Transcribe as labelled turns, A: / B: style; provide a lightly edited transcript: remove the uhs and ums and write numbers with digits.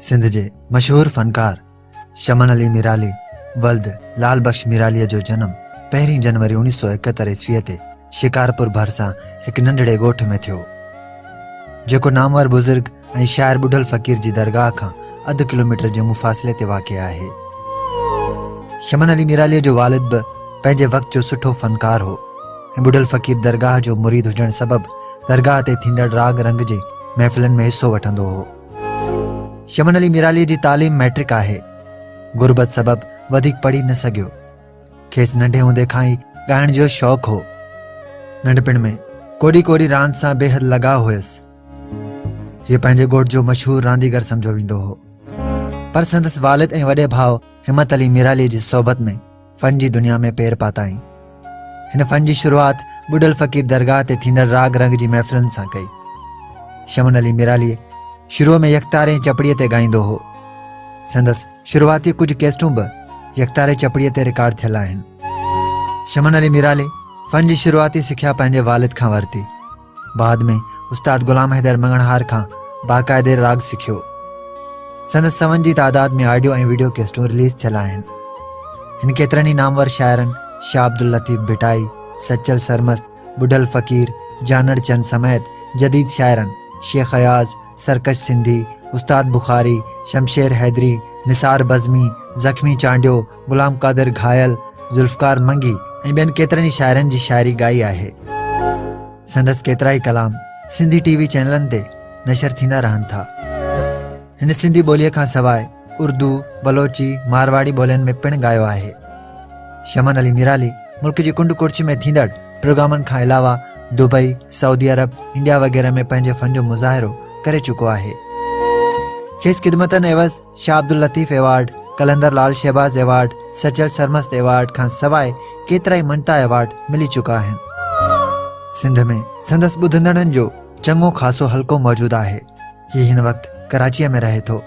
A: सिंध जे मशहूर फनकार शमन अली मिराली वल्द लाल बख्श मिरालीअ जो जनम 1 जनवरी 1971 ईस्वीअ ते शिकारपुर भरिसां हिकु नंढड़े ॻोठ में थियो, जेको नामवर बुज़ुर्ग ऐं शाइर बुढ़ल फ़कीर जी दरगाह खां अधु किलोमीटर जे मुफ़ासिले ते वाक़िअ आहे। शमन अली मिरालीअ जो वालिद बि पंहिंजे वक़्त जो सुठो फ़नकार हो ऐं बुढ़ल फ़कीर दरगाह जो मुरीद हुजण सबबि दरगाह ते थींदड़ राग रंग जे महफ़िलनि में हिस्सो वठंदो हो। शमन अली मिरालीअ जी तालीम मैट्रिक आहे। गुरबत सबबि वधीक पढ़ी न सघियो। खेसि नंढे हूंदे खां ई ॻाइण जो शौक़ु हो। नंढपिण में कोॾी कोॾी रांदि सां बेहद लॻाउ हुयसि। हीअ पंहिंजे ॻोठ जो मशहूर रांदीगर सम्झो वेंदो हो। पर संदसि वालिद ऐं वॾे भाउ हिम्मत अली मिरालीअ जी सोबत में फ़न जी दुनिया में पेर पाताई। हिन फ़न जी शुरूआत बुढ़ल फ़कीर दरगाह ते थींदड़ राग रंग जी महफ़िलनि सां कई। शमन अली मिराली शुरूअ में यकतारे चपड़ीअ ते ॻाईंदो हो। संदसि शुरूआती कुझु कैसेटूं बि यकतारे चपड़ीअ ते रिकॉर्ड थियल आहिनि। शमन अली मिराली फ़न जी शुरूआती सिख्या पंहिंजे वालिद खां वरिती। बाद में उस्ताद ग़ुलाम हैदर मंगणहार खां बाक़ाइदे राग सिखियो। संदसि 7 जी तादाद में ऑडियो ऐं वीडियो कैसेटूं रिलीज़ थियल आहिनि। हिन केतिरनि ई नामवर शाइरनि शाह अब्दुल लतीफ़ भिटाई, सचल सरमस्त, बुढ़ल फ़कीर, जानड़ चंद समेत जदीद शाइरनि शेख अयाज़, सरकश सिंधी, उस्ताद बुखारी, शमशेर हैदरी, निसार बज़मी, ज़ख्मी चांडियो, ग़ुलाम कादिर घायल, ज़ुल्फ़कार मंगी ऐं ॿियनि केतिरनि ई शाइरनि जी शाइरी ॻाई आहे। संदसि केतिरा ई कलाम सिंधी टीवी चैनलनि ते नशर थींदा रहनि था। हिन सिंधी ॿोलीअ खां सवाइ उर्दू, बलोची, मारवाड़ी ॿोलियुनि में पिणु ॻायो आहे। शमन अली मिराली मुल्क जी कुंड कुड़च में थींदड़ प्रोग्रामनि खां अलावा दुबई, सऊदी अरब, इंडिया वग़ैरह में पंहिंजे फ़न जो मुज़ाहिरो करे चुको आहे। खेसि ख़िदमतनि एवज़ शाह अब्दुल लतीफ़ एवॉर्ड, कलंदर लाल शहबाज़ एवॉर्ड, सचल सरमस्त एवॉर्ड खां सवाइ केतिरा ई मनता एवॉर्ड मिली चुका आहिनि। सिंध में संदसि ॿुधंदड़नि जो चङो ख़ासो हल्को मौजूदु आहे। हीउ हिन वक़्तु कराचीअ में रहे थो।